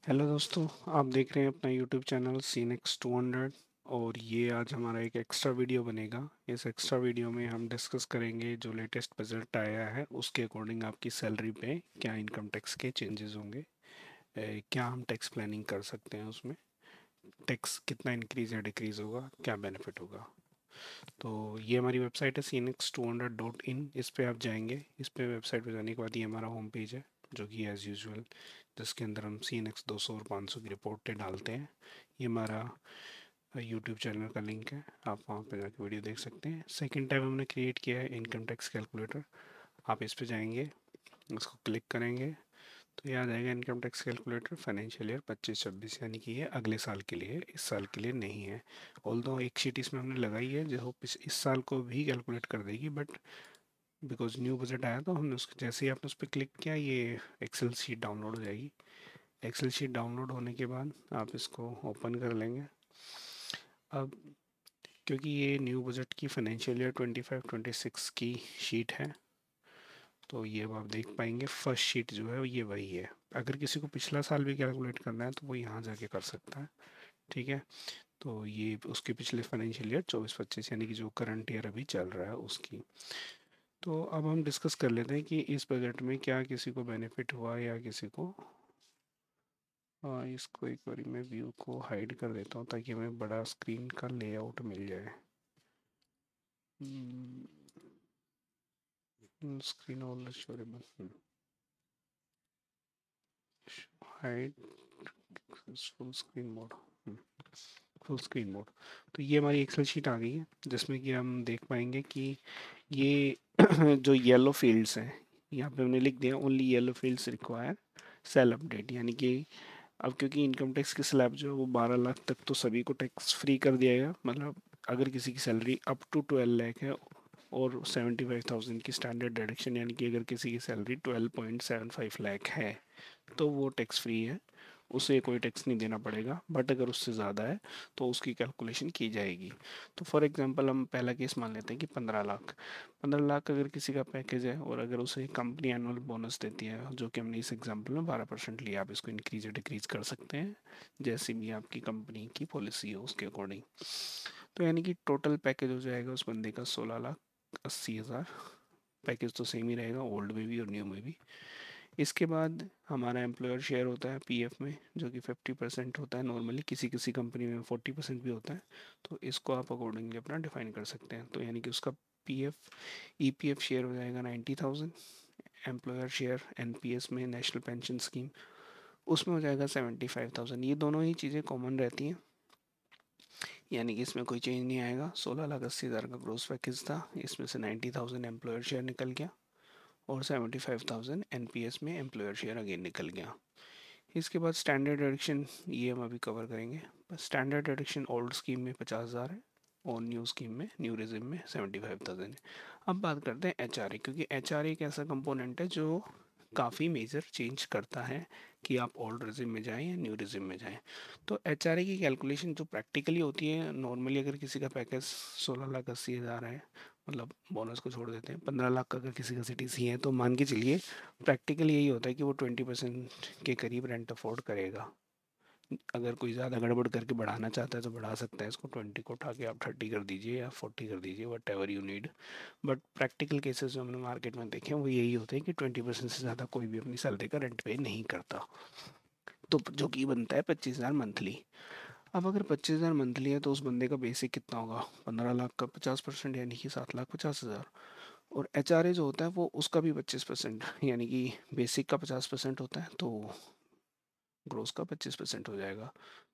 Hello दोस्तों, आप देख रहे हैं अपना यूट्यूब चैनल सीनेक्स 200। और ये आज हमारा एक एक्स्ट्रा वीडियो बनेगा। इस एक्स्ट्रा वीडियो में हम डिस्कस करेंगे जो लेटेस्ट बजट आया है उसके अकॉर्डिंग आपकी सैलरी पे क्या इनकम टैक्स के चेंजेस होंगे। क्या हम टैक्स प्लानिंग कर सकते हैं, उसमें टैक्स कितना इंक्रीज या डिक्रीज होगा, क्या बेनिफिट होगा। तो ये हमारी वेबसाइट है cnex200.in। इस पे आप जाएंगे। इस पे वेबसाइट पे जाने के बाद ये हमारा होम पेज है, जो कि एज़ यूजुअल जिसके अंदर हम CNX 200 और 500 की रिपोर्टें डालते हैं। ये हमारा यूट्यूब चैनल का लिंक है, आप वहाँ पे जाके वीडियो देख सकते हैं। सेकंड टाइम हमने क्रिएट किया है इनकम टैक्स कैलकुलेटर। आप इस पे जाएंगे, इसको क्लिक करेंगे तो ये आ जाएगा income tax calculator financial year 25-26, यानी कि ये अगले साल के लिए, इस साल के लिए नहीं है। ऑल्दो एक शीट इसमें हमने लगाई है जो इस साल को भी कैलकुलेट कर देगी, बट बिकॉज न्यू बजट आया तो हमने उसके जैसे ही आपने उस पर क्लिक किया ये एक्सेल शीट डाउनलोड हो जाएगी। एक्सेल शीट डाउनलोड होने के बाद आप इसको ओपन कर लेंगे। अब क्योंकि ये न्यू बजट की फाइनेंशियल ईयर 25-26 की शीट है, तो ये अब आप देख पाएंगे फर्स्ट शीट जो है ये वही है। अगर किसी को पिछला साल भी कैलकुलेट करना है तो वो यहाँ जाके कर सकता है। ठीक है, तो ये उसके पिछले फाइनेंशियल ईयर 24-25 यानी कि जो करंट ईयर अभी चल रहा है उसकी। तो अब हम डिस्कस कर लेते हैं कि इस बजट में क्या किसी को बेनिफिट हुआ या किसी को। इसको एक बारी मैं व्यू को हाइड कर देता हूँ ताकि हमें बड़ा स्क्रीन का लेआउट मिल जाए। Screen all shareable, hide full screen mode, full screen mode. तो ये हमारी एक्सेल शीट आ गई है जिसमें कि हम देख पाएंगे कि ये जो येलो फील्ड्स हैं, यहाँ पे हमने लिख दिया only yellow fields require cell update, यानी कि अब क्योंकि इनकम टैक्स की स्लैब जो है वो 12 लाख तक तो सभी को टैक्स फ्री कर दिया गया। मतलब अगर किसी की सैलरी अप टू 12 लाख है और 75,000 की स्टैंडर्ड डिडक्शन, यानी कि अगर किसी की सैलरी 12.75 लाख है तो वो टैक्स फ्री है, उसे कोई टैक्स नहीं देना पड़ेगा। बट अगर उससे ज़्यादा है तो उसकी कैलकुलेशन की जाएगी। तो फॉर एग्जांपल हम पहला केस मान लेते हैं कि 15 लाख। 15 लाख अगर किसी का पैकेज है और अगर उसे कंपनी एनुअल बोनस देती है, जो कि हमने इस एग्जांपल में 12% लिया, आप इसको इंक्रीज या डिक्रीज कर सकते हैं जैसे भी आपकी कंपनी की पॉलिसी हो उसके अकॉर्डिंग। तो यानी कि टोटल पैकेज हो जाएगा उस बंदे का 16,80,000। पैकेज तो सेम ही रहेगा ओल्ड में भी और न्यू में भी। इसके बाद हमारा एम्प्लॉयर शेयर होता है पीएफ में, जो कि 50% होता है नॉर्मली, किसी किसी कंपनी में 40% भी होता है। तो इसको आप अकॉर्डिंगली अपना डिफाइन कर सकते हैं। तो यानी कि उसका पीएफ ईपीएफ शेयर हो जाएगा 90,000। एम्प्लॉयर शेयर एनपीएस में, नेशनल पेंशन स्कीम, उसमें हो जाएगा 75,000। ये दोनों ही चीज़ें कॉमन रहती हैं, यानी कि इसमें कोई चेंज नहीं आएगा। 16,80,000 का ग्रोस पैकेज था, इसमें से 90,000 एम्प्लॉयर शेयर निकल गया और 75,000 एनपीएस में एम्प्लॉयर शेयर अगेन निकल गया। इसके बाद स्टैंडर्ड डिडक्शन ये हम अभी कवर करेंगे। स्टैंडर्ड डिडक्शन ओल्ड स्कीम में 50,000 है और न्यू स्कीम में, न्यू रिजिम में 75,000 है। अब बात करते हैं एचआरए, क्योंकि एचआरए एक ऐसा कंपोनेंट है जो काफ़ी मेजर चेंज करता है कि आप ओल्ड रिजिम में जाएं या न्यू रिजिम में जाएं। तो एचआरए की कैलकुलेशन जो प्रैक्टिकली होती है, नॉर्मली अगर किसी का पैकेज 16,80,000 है, मतलब बोनस को छोड़ देते हैं, 15 लाख का अगर किसी का सीटीसी है, तो मान के चलिए प्रैक्टिकली यही होता है कि वो 20% के करीब रेंट अफोर्ड करेगा। अगर कोई ज़्यादा गड़बड़ करके बढ़ाना चाहता है तो बढ़ा सकता है, इसको 20 को उठा के आप 30 कर दीजिए या 40 कर दीजिए, what ever you need. But practical cases जो हमने मार्केट में देखे हैं वो यही होते हैं कि 20% से ज़्यादा कोई भी अपनी सैलरी का रेंट पे नहीं करता। तो जो कि बनता है 25,000 मंथली। अब अगर 25,000 मंथली है तो उस बंदे का बेसिक कितना होगा, 15 लाख का 50%, यानी कि 7,50,000। और एच आर ए जो होता है वो उसका भी 25%, यानी कि बेसिक का 50% होता है, तो ग्रोस का 25% हो जाएगा।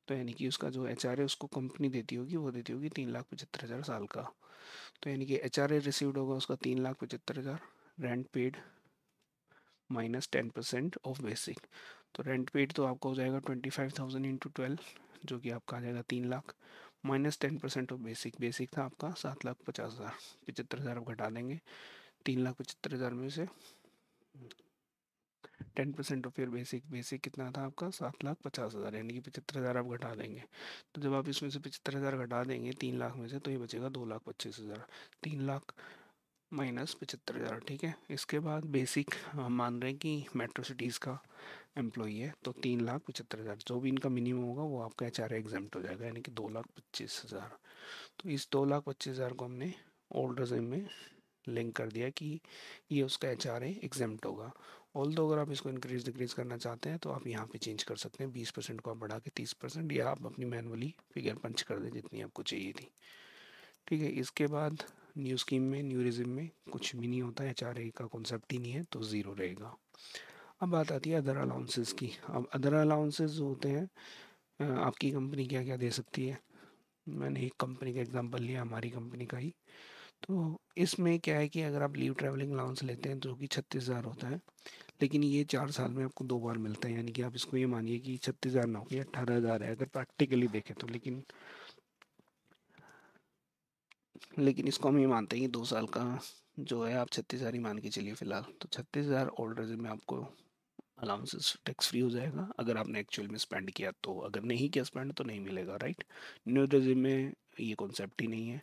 तो यानी कि उसका जो एच आर ए उसको कंपनी देती होगी, वो देती होगी 3,75,000 साल का। तो यानी कि एच आर ए रिसीव्ड होगा उसका 3,75,000, rent paid minus 10% of basic. तो रेंट पेड तो आपका हो जाएगा 25,000 इंटू 12, जो कि आपका आ जाएगा 3 lakh, minus 10% of basic. Basic था आपका 7,50,000, 75,000 आप घटा देंगे 3,75,000 में से। 10% ऑफ योर बेसिक, बेसिक कितना था आपका 7,50,000, यानी कि 75,000 आप घटा देंगे। तो जब आप इसमें से 75,000 घटा देंगे 3 लाख में से, तो ये बचेगा 2,25,000। 3 लाख माइनस 75,000, ठीक है। इसके बाद बेसिक हम मान रहे हैं कि मेट्रो सिटीज़ का एम्प्लॉई है तो 3,75,000 जो भी इनका मिनिमम होगा वो आपका HRA एग्जाम्प्ट हो जाएगा, यानी कि 2,25,000। तो इस 2,25,000 को हमने ओल्ड रेजिम में लिंक कर दिया कि ये उसका HRA एग्जाम्प्ट होगा। ऑल्दो अगर आप इसको इंक्रीज डिक्रीज करना चाहते हैं तो आप यहाँ पे चेंज कर सकते हैं, 20% को आप बढ़ा के 30%, या आप अपनी मैनुअली फिगर पंच कर दें जितनी आपको चाहिए थी। ठीक है, इसके बाद न्यू स्कीम में, न्यू रिजिम में कुछ भी नहीं होता है, HRA का कॉन्सेप्ट ही नहीं है, तो ज़ीरो रहेगा। अब बात आती है अदर अलाउंसेस की। अब अदर अलाउंसेस जो होते हैं, आपकी कंपनी क्या क्या दे सकती है। मैंने एक कंपनी का एग्जांपल लिया, हमारी कंपनी का ही। तो इसमें क्या है कि अगर आप लीव ट्रैवलिंग अलाउंस लेते हैं जो कि 36,000 होता है, लेकिन ये 4 साल में आपको 2 बार मिलता है, यानी कि आप इसको ये मानिए कि 36,000 ना हो गया 18,000 है अगर प्रैक्टिकली देखें तो। लेकिन इसको हम ये मानते हैं कि 2 साल का जो है, आप 36,000 ही मान के चलिए फिलहाल, तो 36,000 ओल्ड रेजिम में आपको अलाउंसेस टैक्स फ्री हो जाएगा अगर आपने एक्चुअल में स्पेंड किया तो। अगर नहीं किया स्पेंड तो नहीं मिलेगा, राइट। न्यू रेजिम में ये कॉन्सेप्ट ही नहीं है।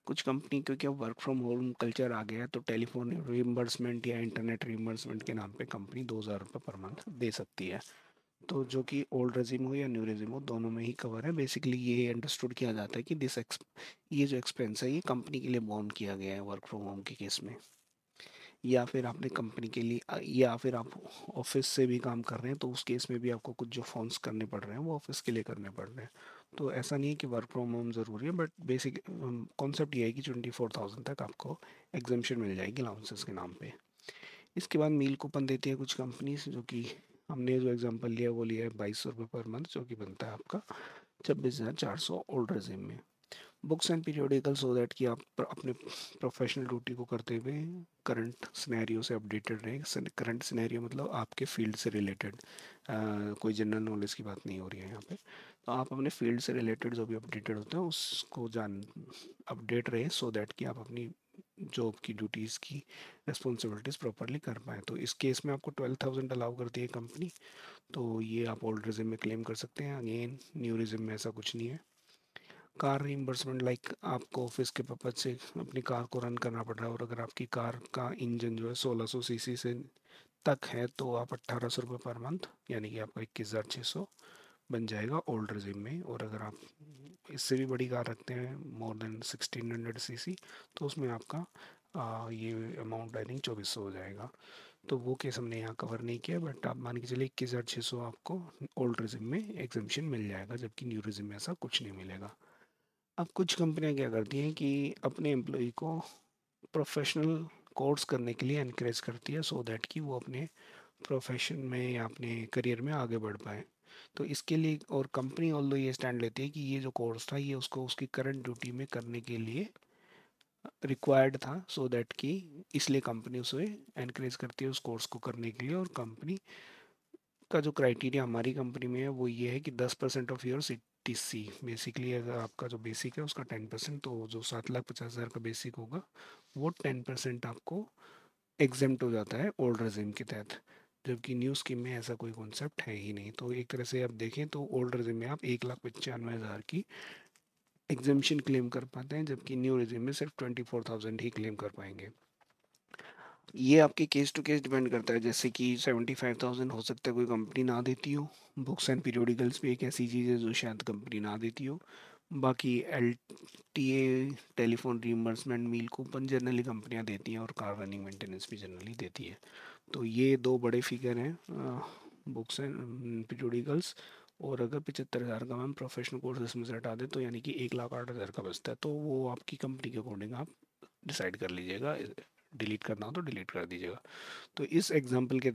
कुछ कंपनी, क्योंकि अब वर्क फ्रॉम होम कल्चर आ गया है, तो टेलीफोन रिम्बर्समेंट या इंटरनेट रिम्बर्समेंट के नाम पे कंपनी 2,000 रुपये पर मंथ दे सकती है। तो जो कि ओल्ड रेजिम हो या न्यू रेजिम हो, दोनों में ही कवर है। बेसिकली ये अंडरस्टूड किया जाता है कि ये जो एक्सपेंस है ये कंपनी के लिए बॉन्ड किया गया है वर्क फ्रॉम होम के केस में, या फिर आपने कंपनी के लिए या फिर आप ऑफिस से भी काम कर रहे हैं तो उस केस में भी आपको कुछ जो फॉर्म्स करने पड़ रहे हैं वो ऑफिस के लिए करने पड़ रहे हैं। तो ऐसा नहीं है कि वर्क फ्रॉम होम ज़रूरी है, बट बेसिक कॉन्सेप्ट ये है कि 24,000 तक आपको एग्जामेशन मिल जाएगी अलाउंसेस के नाम पे। इसके बाद मील कूपन देती है कुछ कंपनीज, जो कि हमने जो एग्जांपल लिया वो लिया है 2,200 रुपये पर मंथ, जो कि बनता है आपका 26,400 ओल्ड रेजिम में। Books and periodical, so that कि आप अपने प्रोफेशनल ड्यूटी को करते हुए करंट सिनेरियो से अपडेटेड रहें। करंट सिनेरियो मतलब आपके फील्ड से रिलेटेड, कोई जनरल नॉलेज की बात नहीं हो रही है यहाँ पे। तो आप अपने फील्ड से रिलेटेड जो भी अपडेटेड होते हैं उसको जान अपडेट रहे, सो दैट कि आप अपनी जॉब की ड्यूटीज़ की रिस्पॉन्सिबिलिटीज़ प्रॉपरली कर पाएँ। तो इस केस में आपको 12,000 अलाउ करती है कंपनी, तो ये आप ओल्ड रिजिम में क्लेम कर सकते हैं। अगेन न्यू रिजिम में ऐसा कुछ नहीं है। कार रीइंबर्समेंट, लाइक आपको ऑफिस के पर्पज से अपनी कार को रन करना पड़ रहा है, और अगर आपकी कार का इंजन जो है 1600 सीसी से तक है तो आप 1,800 रुपये पर मंथ, यानी कि आपका 21,600 बन जाएगा ओल्ड रिजिम में। और अगर आप इससे भी बड़ी कार रखते हैं, मोर देन 1,600 सीसी, तो उसमें आपका ये अमाउंट आई थिंक 2,400 हो जाएगा। तो वो केस हमने यहाँ कवर नहीं किया, बट आप मान के चलिए 21,600 आपको ओल्ड रिजिम में एग्जामेशन मिल जाएगा, जबकि न्यू रिजिम में ऐसा कुछ नहीं मिलेगा। अब कुछ कंपनियां क्या करती हैं कि अपने एम्प्लॉय को प्रोफेशनल कोर्स करने के लिए इनक्रेज करती है, सो दैट कि वो अपने प्रोफेशन में या अपने करियर में आगे बढ़ पाए। तो इसके लिए, और कंपनी ऑल्दो ये स्टैंड लेती है कि ये जो कोर्स था ये उसको उसकी करंट ड्यूटी में करने के लिए रिक्वायर्ड था, सो दैट कि इसलिए कंपनी उसे एनकरेज करती है उस कोर्स को करने के लिए। और कंपनी का जो क्राइटेरिया हमारी कंपनी में है वो ये है कि 10% ऑफ योर CTC, बेसिकली अगर आपका जो बेसिक है उसका 10%, तो जो 7,50,000 का बेसिक होगा वो 10% आपको एग्जेम्प्ट हो जाता है ओल्ड रेजिम के तहत। जबकि न्यू स्कीम में ऐसा कोई कॉन्सेप्ट है ही नहीं। तो एक तरह से आप देखें तो ओल्ड रेजिम में आप 1,95,000 की एग्जेम्पशन क्लेम कर पाते हैं, जबकि न्यू रेजिम में सिर्फ 24,000 ही क्लेम कर पाएंगे। ये आपके केस टू केस डिपेंड करता है, जैसे कि 75,000 हो सकता है कोई कंपनी ना देती हो। बुक्स एंड पीरियोडिकल्स भी एक ऐसी चीज़ है जो शायद कंपनी ना देती हो। बाकी LTA, टेलीफोन रीइंबर्समेंट, मील कूपन जनरली कंपनियां देती हैं, और कार रनिंग मेंटेनेंस भी जनरली देती है। तो ये दो बड़े फिगर हैं, बुक्स एंड पीरियोडिकल्स। और अगर 75,000 का मैम प्रोफेशनल कोर्सेज में से हटा दें तो यानी कि 1,08,000 का बचता है। तो वो आपकी कंपनी के अकॉर्डिंग आप डिसाइड कर लीजिएगा, डिलीट करना हो तो डिलीट कर दीजिएगा। तो इस एग्जाम्पल के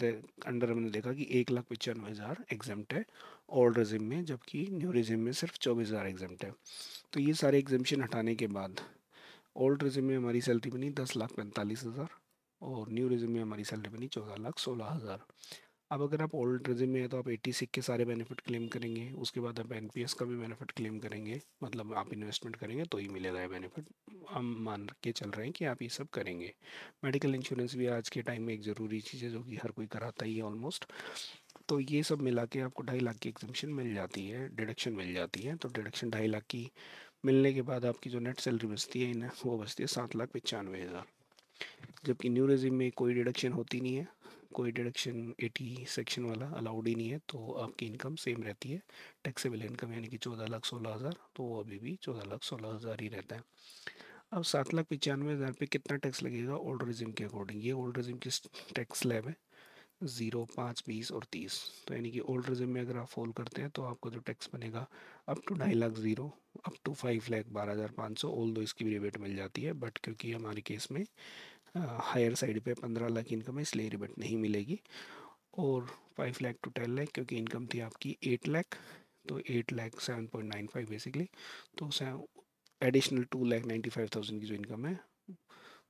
अंडर हमने देखा कि 1,95,000 एग्जाम्प्ट है ओल्ड रेजिम में, जबकि न्यू रेजिम में सिर्फ 24,000 एग्जाम्प्ट है। तो ये सारे एग्जामेशन हटाने के बाद ओल्ड रेजिम में हमारी सैलरी बनी 10,45,000, और न्यू रेजिम में हमारी सैलरी बनी 14,16,000। अब अगर आप ओल्ड रेजिम में है तो आप 86 के सारे बेनिफिट क्लेम करेंगे, उसके बाद आप NPS का भी बेनिफिट क्लेम करेंगे, मतलब आप इन्वेस्टमेंट करेंगे तो ही मिलेगा ये बेनिफिट। हम मान के चल रहे हैं कि आप ये सब करेंगे। मेडिकल इंश्योरेंस भी आज के टाइम में एक ज़रूरी चीज़ है जो कि हर कोई कराता ही है ऑलमोस्ट। तो ये सब मिला के आपको 2.5 लाख की एग्जामेशन मिल जाती है, डिडक्शन मिल जाती है। तो डिडक्शन 2.5 लाख की मिलने के बाद आपकी जो नेट सैलरी बचती है वो बचती है 7,95,000। जबकि न्यू रेजिम में कोई डिडक्शन होती नहीं है, कोई डिडक्शन 80 सेक्शन वाला अलाउड ही नहीं है, तो आपकी इनकम सेम रहती है। टैक्सेबल इनकम यानी कि 14,16,000, तो वो अभी भी 14,16,000 ही रहता है। अब 7,95,000 पे कितना टैक्स लगेगा ओल्ड रिजिम के अकॉर्डिंग? ये ओल्ड रिजिम की टैक्स स्लैब है 0, 5, 20 और 30। तो यानी कि ओल्ड रिजिम में अगर आप फॉल करते हैं तो आपको जो टैक्स बनेगा up to 2,50,000 zero, up to 5,12,500, although इसकी भी रिबेट मिल जाती है, बट क्योंकि हमारे केस में हायर साइड पे 15 लाख इनकम है इसलिए रिबेट नहीं मिलेगी। और 5 लाख टू 10 लाख क्योंकि इनकम थी आपकी 8 लाख, तो 8 लाख 7.95 बेसिकली, तो एडिशनल 2,95,000 की जो इनकम है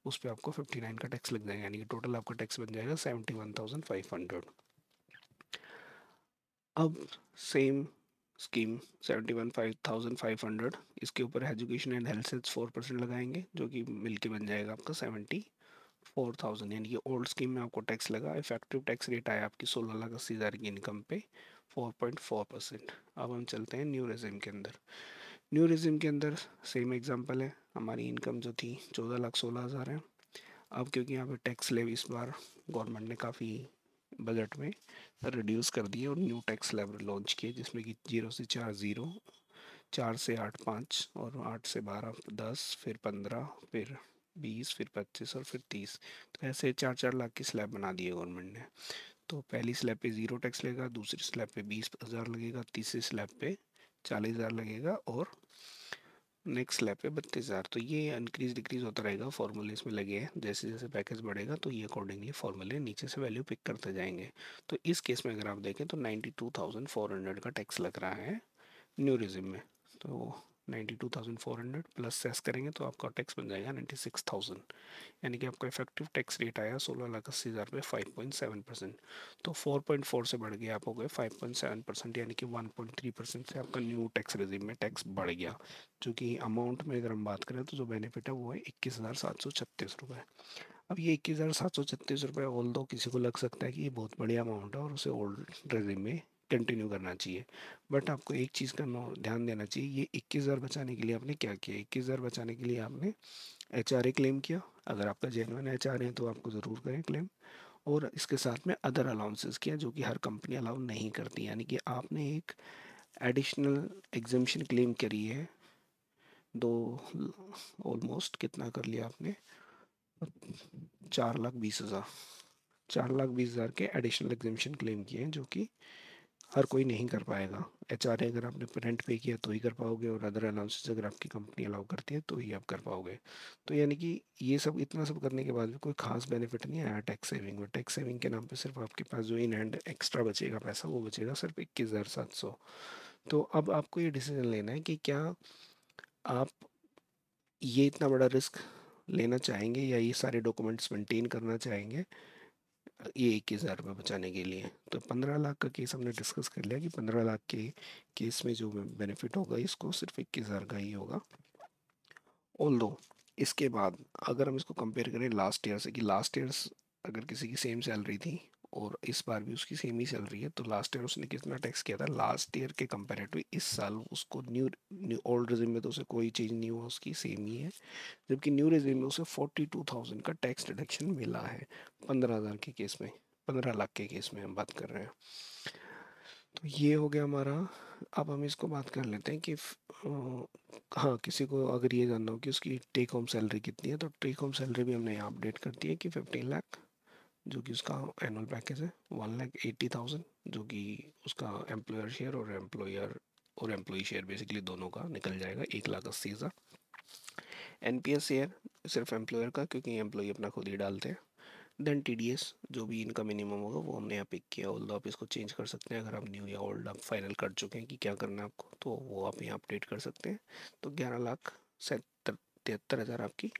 उस पर आपको 59 का टैक्स लग जाएगा, यानी कि टोटल आपका टैक्स बन जाएगा 71,500। अब सेम स्कीम 71,500, इसके ऊपर एजुकेशन एंड हेल्थ सेल्स 4% लगाएंगे जो कि मिलके बन जाएगा आपका 74,000, यानी कि ओल्ड स्कीम में आपको टैक्स लगा, इफेक्टिव टैक्स रेट आया आपकी 16,80,000 की इनकम पे 4.4%। अब हम चलते हैं न्यू रेजिम के अंदर। न्यू रेजिम के अंदर सेम एग्जांपल है, हमारी इनकम जो थी 14,16,000 है। अब क्योंकि यहाँ पे टैक्स स्लैब इस बार गवर्नमेंट ने काफ़ी बजट में रिड्यूस कर दिए और न्यू टैक्स स्लैब लॉन्च किए, जिसमें कि 0 से 4 ज़ीरो, 4 से 8 5, और 8 से 12 10, फिर 15, फिर 20, फिर 25 और फिर 30। तो ऐसे 4-4 लाख की स्लैब बना दी है गवर्नमेंट ने। तो पहली स्लैब पे 0 टैक्स लगेगा, दूसरी स्लैब पे 20,000 लगेगा, तीसरी स्लैब पे 40,000 लगेगा, और नेक्स्ट स्लैब पे 32,000। तो ये इंक्रीज डिक्रीज होता रहेगा, फॉर्मूले इसमें लगे हैं, जैसे जैसे पैकेज बढ़ेगा तो ये अकॉर्डिंगली फॉर्मूले नीचे से वैल्यू पिक करते जाएंगे। तो इस केस में अगर आप देखें तो 92,400 का टैक्स लग रहा है न्यू रिजिम में। तो 92,400 प्लस सेस करेंगे तो आपका टैक्स बन जाएगा 96,000, यानी कि आपका इफेक्टिव टैक्स रेट आया 16,80,000 पे 5.7%। तो 4.4 से बढ़ गया, आप हो गए 5.7%, यानी कि 1.3% से आपका न्यू टैक्स रेजिम में टैक्स बढ़ गया। जो कि अमाउंट में अगर हम बात करें तो जो बेनिफिट है वो है 21,736 रुपये। अब ये 21,736 रुपये ऑल दो किसी को लग सकता है कि ये बहुत बढ़िया अमाउंट है और उसे ओल्ड रेजिम में कंटिन्यू करना चाहिए, बट आपको एक चीज़ का ध्यान देना चाहिए, ये 21,000 बचाने के लिए आपने क्या किया? 21,000 बचाने के लिए आपने HRA क्लेम किया। अगर आपका जेन्युइन HRA है तो आपको ज़रूर करें क्लेम। और इसके साथ में अदर अलाउंसेस किया जो कि हर कंपनी अलाउ नहीं करती, यानी कि आपने एक एडिशनल एग्जामेशन क्लेम करी है। दो, ऑलमोस्ट कितना कर लिया आपने? 4,20,000, 4,20,000 के एडिशनल एग्जामेशन क्लेम किए हैं जो कि हर कोई नहीं कर पाएगा। HRA अगर आपने रेंट पे किया तो ही कर पाओगे, और अदर अलाउंसेस अगर आपकी कंपनी अलाउ करती है तो ही आप कर पाओगे। तो यानी कि ये सब इतना सब करने के बाद भी कोई खास बेनिफिट नहीं आया टैक्स सेविंग में। टैक्स सेविंग के नाम पे सिर्फ आपके पास जो इन हैंड एक्स्ट्रा बचेगा पैसा वो बचेगा सिर्फ 21,700। तो अब आपको ये डिसीजन लेना है कि क्या आप ये इतना बड़ा रिस्क लेना चाहेंगे या ये सारे डॉक्यूमेंट्स मेंटेन करना चाहेंगे ये 21,000 रुपये बचाने के लिए। तो 15 लाख का केस हमने डिस्कस कर लिया कि 15 लाख के केस में जो बेनिफिट होगा इसको सिर्फ 21,000 का ही होगा। ऑल दो इसके बाद अगर हम इसको कंपेयर करें लास्ट ईयर से, कि लास्ट ईयर अगर किसी की सेम सैलरी थी और इस बार भी उसकी सेम ही सैलरी है, तो लास्ट ईयर उसने कितना टैक्स किया था? लास्ट ईयर के कंपेरेटिव इस साल उसको न्यू ओल्ड रिजिम में तो उसे कोई चेंज नहीं हुआ, उसकी सेम ही है, जबकि न्यू रेजिम में उसे 42,000 का टैक्स डिडक्शन मिला है 15,000 के केस में, 15 लाख के केस में हम बात कर रहे हैं। तो ये हो गया हमारा। अब हम इसको बात कर लेते हैं कि हाँ, किसी को अगर ये जानना हो कि उसकी टेक होम सैलरी कितनी है, तो टेक होम सैलरी भी हमने यहाँ अपडेट कर दी है कि 15 लाख, जो कि उसका एनुअल पैकेज है, 1,80,000 जो कि उसका एम्प्लॉयर शेयर और एम्प्लॉई शेयर बेसिकली दोनों का निकल जाएगा 1,80,000। NPS शेयर सिर्फ एम्प्लॉयर का क्योंकि एम्प्लॉय अपना खुद ही डालते हैं। देन TDS जो भी इनका मिनिमम होगा वो हमने यहाँ पिक किया, ऑल्दो आप इसको चेंज कर सकते हैं, अगर आप न्यू या ओल्ड आप फाइनल कर चुके हैं कि क्या करना है आपको तो वो आप यहाँ अपडेट कर सकते हैं। तो 11,73,000 आपकी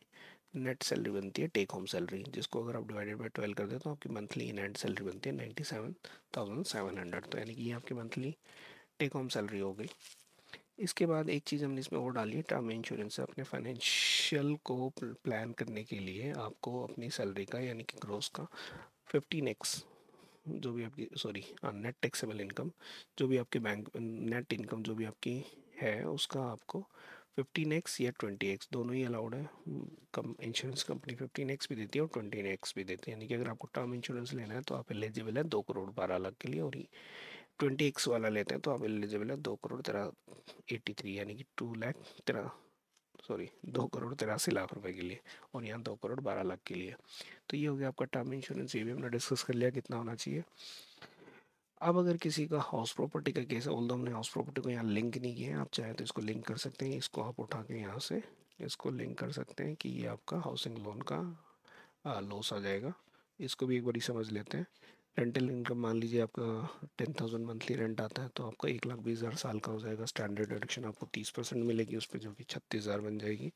नेट सैलरी बनती है, टेक होम सैलरी, जिसको अगर आप डिवाइडेड बाई 12 कर दें तो आपकी मंथली इन हैंड सैलरी बनती है 97,700। तो यानी कि ये आपकी मंथली टेक होम सैलरी हो गई। इसके बाद एक चीज़ हमने इसमें और डाली है, टर्म इंश्योरेंस। अपने फाइनेंशियल को प्लान करने के लिए आपको अपनी सैलरी का यानी कि ग्रोस का 15x जो भी आपकी नेट टैक्सेबल इनकम जो भी आपके बैंक नेट इनकम जो भी आपकी है उसका आपको 15x या 20x दोनों ही अलाउड है। कम इंश्योरेंस कंपनी 15x भी देती है और 20x भी देती है, यानी कि अगर आपको टर्म इंश्योरेंस लेना है तो आप एलिजिबल है 2 करोड़ 12 लाख के लिए, और 20x वाला लेते हैं तो आप एलिजिबल है 2 करोड़ 83 यानी कि 2 लाख तेरह, सॉरी 2 करोड़ 83 लाख रुपए के लिए, और यहाँ 2 करोड़ 12 लाख के लिए। तो ये हो गया आपका टर्म इंश्योरेंस, ये भी हमने डिस्कस कर लिया कितना होना चाहिए। अब अगर किसी का हाउस प्रॉपर्टी का केस है, ऑल्दो हमने हाउस प्रॉपर्टी को यहाँ लिंक नहीं किया है, आप चाहें तो इसको लिंक कर सकते हैं, इसको आप उठा के यहाँ से इसको लिंक कर सकते हैं कि ये आपका हाउसिंग लोन का लॉस आ जाएगा। इसको भी एक बारी समझ लेते हैं। रेंटल इनकम मान लीजिए आपका 10,000 मंथली रेंट आता है, तो आपका 1,20,000 साल का हो जाएगा। स्टैंडर्ड डिडक्शन आपको 30% मिलेगी उस पर, जो कि 36,000 बन जाएगी।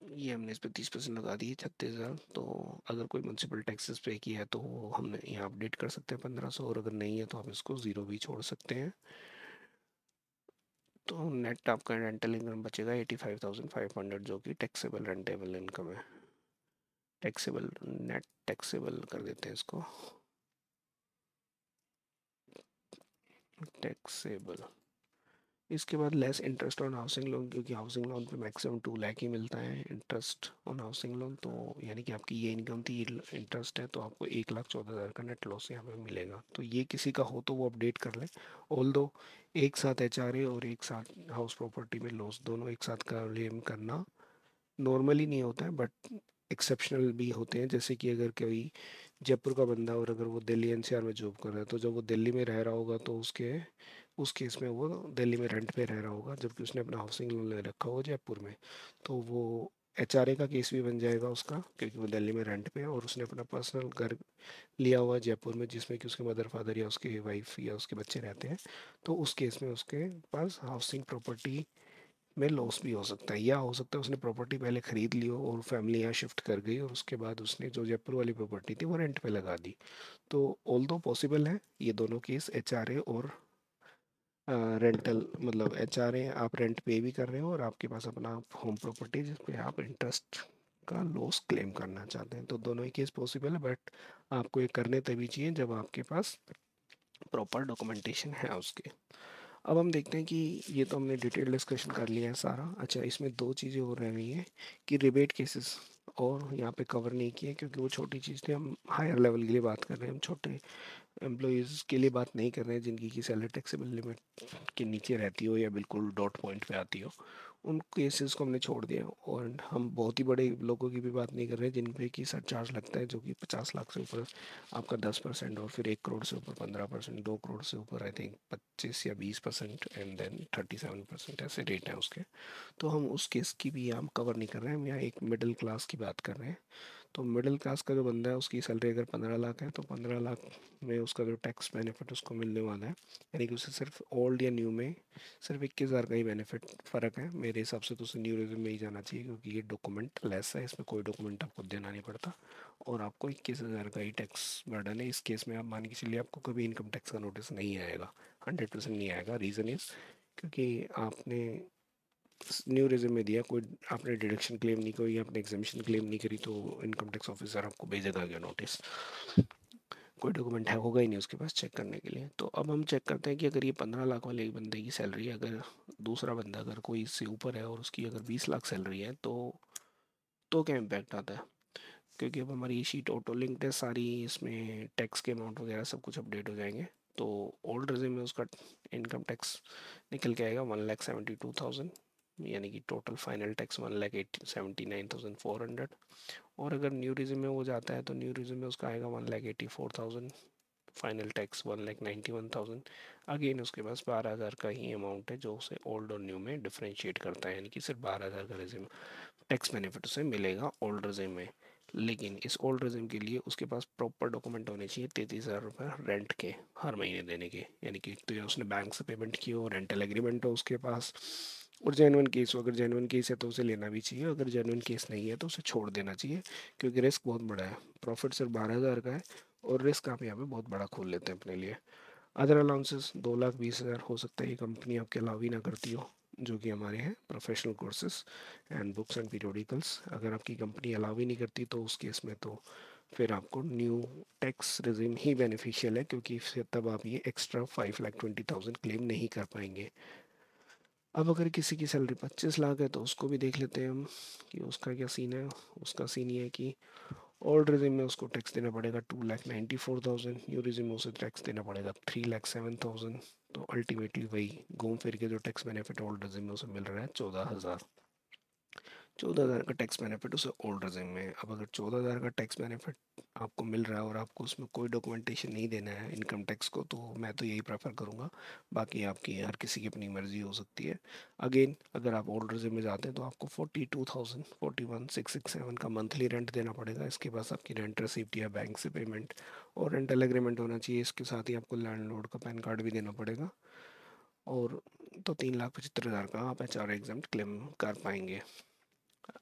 ये हमने इस पर 30% लगा दी है 36,000। तो अगर कोई म्यूनसिपल टैक्सेस पे किया है तो वो हमने यहाँ अपडेट कर सकते हैं 1,500, और अगर नहीं है तो आप इसको ज़ीरो भी छोड़ सकते हैं। तो नेट आपका रेंटल इनकम बचेगा 85,500, जो कि टैक्सेबल रेंटेबल इनकम है। टैक्सेबल, नेट टैक्सेबल कर देते हैं इसको, टैक्सेबल। इसके बाद less interest on housing loan, क्योंकि हाउसिंग लोन पे मैक्सिमम 2 लाख ही मिलता है इंटरेस्ट ऑन हाउसिंग लोन। तो यानी कि आपकी ये इनकम थी, इंटरेस्ट है, तो आपको 1,14,000 का नेट लॉस यहाँ पे मिलेगा। तो ये किसी का हो तो वो अपडेट कर लें। ऑल दो एक साथ एचआरए और एक साथ हाउस प्रॉपर्टी में लॉस दोनों एक साथ क्लेम करना नॉर्मली नहीं होता है, बट एक्सेप्शनल भी होते हैं। जैसे कि अगर कोई जयपुर का बंदा और अगर वो दिल्ली एनसीआर में जॉब कर रहा है, तो जब वो दिल्ली में रह रहा होगा तो उसके उस केस में वो दिल्ली में रेंट पे रह रहा होगा, जबकि उसने अपना हाउसिंग लोन ले रखा होगा जयपुर में। तो वो एचआरए का केस भी बन जाएगा उसका, क्योंकि वो दिल्ली में रेंट पे है और उसने अपना पर्सनल घर लिया हुआ है जयपुर में, जिसमें कि उसके मदर फादर या उसके वाइफ या उसके बच्चे रहते हैं। तो उस केस में उसके पास हाउसिंग प्रॉपर्टी में लॉस भी हो सकता है, या हो सकता है उसने प्रॉपर्टी पहले खरीद ली हो और फैमिली यहाँ शिफ्ट कर गई और उसके बाद उसने जो जयपुर वाली प्रॉपर्टी थी वो रेंट पे लगा दी। तो ऑल दो पॉसिबल है ये दोनों केस, एचआरए और रेंटल, मतलब एचआरए आप रेंट पे भी कर रहे हो और आपके पास अपना होम प्रॉपर्टी जिस पे आप इंटरेस्ट का लॉस क्लेम करना चाहते हैं, तो दोनों ही केस पॉसिबल है। बट आपको ये करने तभी चाहिए जब आपके पास प्रॉपर डॉक्यूमेंटेशन है उसके। अब हम देखते हैं कि ये तो हमने डिटेल डिस्कशन कर लिया है सारा। अच्छा, इसमें दो चीज़ें और रह गई हैं कि रिबेट केसेस, और यहाँ पे कवर नहीं किए क्योंकि वो छोटी चीज़ थी। हम हायर लेवल के लिए बात कर रहे हैं, हम छोटे एम्प्लॉयज़ के लिए बात नहीं कर रहे हैं जिनकी की सैलरी टैक्सेबल लिमिट के नीचे रहती हो या बिल्कुल डॉट पॉइंट पे आती हो। उन केसेस को हमने छोड़ दिया, और हम बहुत ही बड़े लोगों की भी बात नहीं कर रहे जिन पे कि सरचार्ज लगता है, जो कि 50 लाख से ऊपर आपका 10%, और फिर 1 करोड़ से ऊपर 15%, 2 करोड़ से ऊपर आई थिंक 25 या 20%, एंड देन 37%, ऐसे रेट हैं उसके। तो हम उस केस की भी हम कवर नहीं कर रहे हैं, हम यहाँ एक मिडिल क्लास की बात कर रहे हैं। तो मिडिल क्लास का जो बंदा है उसकी सैलरी अगर 15 लाख है, तो 15 लाख में उसका जो टैक्स बेनिफिट उसको मिलने वाला है, यानी कि उसे सिर्फ ओल्ड या न्यू में सिर्फ 21,000 का ही बेनिफिट फ़र्क है। मेरे हिसाब से तो उसे न्यू रिज्यूम में ही जाना चाहिए, क्योंकि ये डॉक्यूमेंट लेस है, इसमें कोई डॉक्यूमेंट आपको देना नहीं पड़ता, और आपको 21,000 का ही टैक्स बर्डन है। इस केस में आप मान के चलिए आपको कभी इनकम टैक्स का नोटिस नहीं आएगा, 100% नहीं आएगा। रीज़न इज़ क्योंकि आपने न्यू रिज्यूम में दिया, कोई आपने डिडक्शन क्लेम नहीं करी, आपने एग्जामेशन क्लेम नहीं करी, तो इनकम टैक्स ऑफिसर आपको भेजेगा क्या नोटिस? कोई डॉक्यूमेंट है होगा ही नहीं उसके पास चेक करने के लिए। तो अब हम चेक करते हैं कि अगर ये 15 लाख वाले एक बंदे की सैलरी, अगर दूसरा बंदा अगर कोई इससे ऊपर है और उसकी अगर 20 लाख सैलरी है, तो क्या इम्पैक्ट आता है। क्योंकि अब हमारी ये शीट ऑटो लिंक्ड है सारी, इसमें टैक्स के अमाउंट वगैरह सब कुछ अपडेट हो जाएंगे। तो ओल्ड रिज्यूम में उसका इनकम टैक्स निकल के आएगा 1,72,000, यानी कि टोटल फाइनल टैक्स 1,79,400। और अगर न्यू रिज्यूम में वो जाता है तो न्यू रिज्यूम में उसका आएगा 1,84,000, फाइनल टैक्स 1,91,000। अगेन उसके पास 12,000 का ही अमाउंट है जो उसे ओल्ड और न्यू में डिफ्रेंशिएट करता है, यानी कि सिर्फ 12,000 का रिज्यूम टैक्स बेनिफिट उसे मिलेगा ओल्ड रिज्यूम में। लेकिन इस ओल्ड रिज्यूम के लिए उसके पास प्रॉपर डॉक्यूमेंट होने चाहिए 33,000 रुपये रेंट के हर महीने देने के, यानी कि तो या उसने बैंक से पेमेंट की हो, रेंटल एग्रीमेंट हो उसके पास, और जेनुअन केस हो। अगर जेनुअन केस है तो उसे लेना भी चाहिए, अगर जेनुअन केस नहीं है तो उसे छोड़ देना चाहिए, क्योंकि रिस्क बहुत बड़ा है। प्रॉफिट सिर्फ 12,000 का है और रिस्क आप यहाँ पे बहुत बड़ा खोल लेते हैं अपने लिए। अदर अलाउंसेस 2,20,000 हो सकता है ये कंपनी आपके अलाउ ही ना करती हो, जो कि हमारे हैं professional courses and books and periodicals. अगर आपकी कंपनी अलाउ ही नहीं करती तो उस केस में तो फिर आपको न्यू टैक्स रिजिम ही बेनिफिशियल है, क्योंकि फिर तब आप ये एक्स्ट्रा 5,20,000 क्लेम नहीं कर पाएंगे। अब अगर किसी की सैलरी 25 लाख है तो उसको भी देख लेते हैं हम कि उसका क्या सीन है। उसका सीन ये है कि ओल्ड रिजिम में उसको टैक्स देना पड़ेगा 2,94,000, न्यू रिजिम में उसे टैक्स देना पड़ेगा 3,07,000। तो अल्टीमेटली वही घूम फिर के जो टैक्स बेनिफिट ओल्ड रिजिम में उसे मिल रहा है 14,000। 14,000 का टैक्स बेनिफिट उसे ओल्ड रिजिम में। अब अगर 14,000 का टैक्स बेनिफिट आपको मिल रहा है और आपको उसमें कोई डॉक्यूमेंटेशन नहीं देना है इनकम टैक्स को, तो मैं तो यही प्रेफर करूँगा। बाकी आपकी हर किसी की अपनी मर्जी हो सकती है। अगेन अगर आप ओल्ड रिजिम में जाते हैं तो आपको 42,000 41,667 का मंथली रेंट देना पड़ेगा। इसके पास आपकी रेंट रिसिप्ट या बैंक से पेमेंट और रेंटल एग्रीमेंट होना चाहिए। इसके साथ ही आपको लैंडलॉर्ड का पैन कार्ड भी देना पड़ेगा। और तो 3,75,000 का आप एच आर एग्जाम क्लेम कर पाएंगे।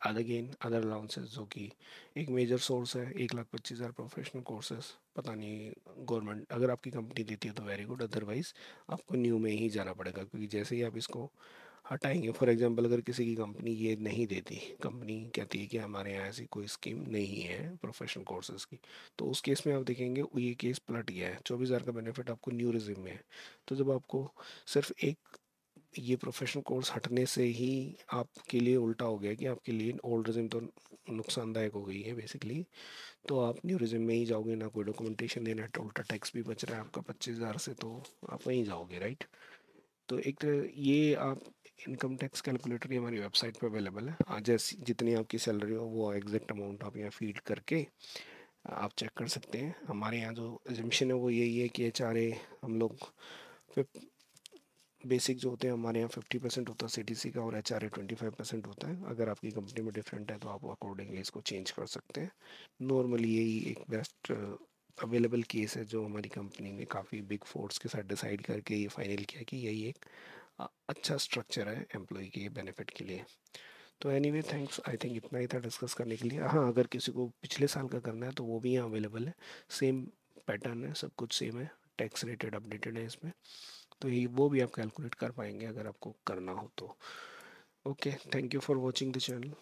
अगेन अदर अलाउंसेस जो कि एक मेजर सोर्स है, 1,25,000 प्रोफेशनल कोर्सेज। पता नहीं गवर्नमेंट अगर आपकी कंपनी देती है तो वेरी गुड, अदरवाइज आपको न्यू में ही जाना पड़ेगा, क्योंकि जैसे ही आप इसको हटाएंगे, फॉर एग्जांपल अगर किसी की कंपनी ये नहीं देती, कंपनी कहती है कि हमारे यहाँ ऐसी कोई स्कीम नहीं है प्रोफेशनल कोर्सेज की, तो उस केस में आप देखेंगे ये केस पलट गया है। 24,000 का बेनिफिट आपको न्यू रिज्यूम में है। तो जब आपको सिर्फ एक ये प्रोफेशनल कोर्स हटने से ही आपके लिए उल्टा हो गया कि आपके लिए ओल्ड रिज्यूम तो नुकसानदायक हो गई है बेसिकली। तो आप न्यू रिज्यूम में ही जाओगे, ना कोई डॉक्यूमेंटेशन देना है, उल्टा टैक्स भी बच रहा है आपका 25,000 से, तो आप वहीं जाओगे, राइट। तो एक तरह ये आप इनकम टैक्स कैलकुलेटर ये हमारी वेबसाइट पर अवेलेबल है। आज जैसी जितनी आपकी सैलरी हो वो एग्जैक्ट अमाउंट आप यहाँ फीड करके आप चेक कर सकते हैं। हमारे यहाँ जो एजम्पशन है वो यही है कि HRA हम लोग बेसिक जो होते हैं हमारे यहाँ 50% होता है CTC का और HRA 25% होता है। अगर आपकी कंपनी में डिफरेंट है तो आप अकॉर्डिंगली इसको चेंज कर सकते हैं। नॉर्मली यही एक बेस्ट अवेलेबल केस है जो हमारी कंपनी ने काफ़ी बिग फोर्स के साथ डिसाइड करके ये फाइनल किया कि यही एक अच्छा स्ट्रक्चर है एम्प्लॉय के बेनिफिट के लिए। तो एनीवे थैंक्स, आई थिंक इतना ही था डिस्कस करने के लिए। हाँ, अगर किसी को पिछले साल का करना है तो वो भी यहाँ अवेलेबल है। सेम पैटर्न है, सब कुछ सेम है, टैक्स रेटेड अपडेटेड है इसमें। तो ये वो भी आप कैलकुलेट कर पाएंगे अगर आपको करना हो तो। Okay, thank you for watching the channel.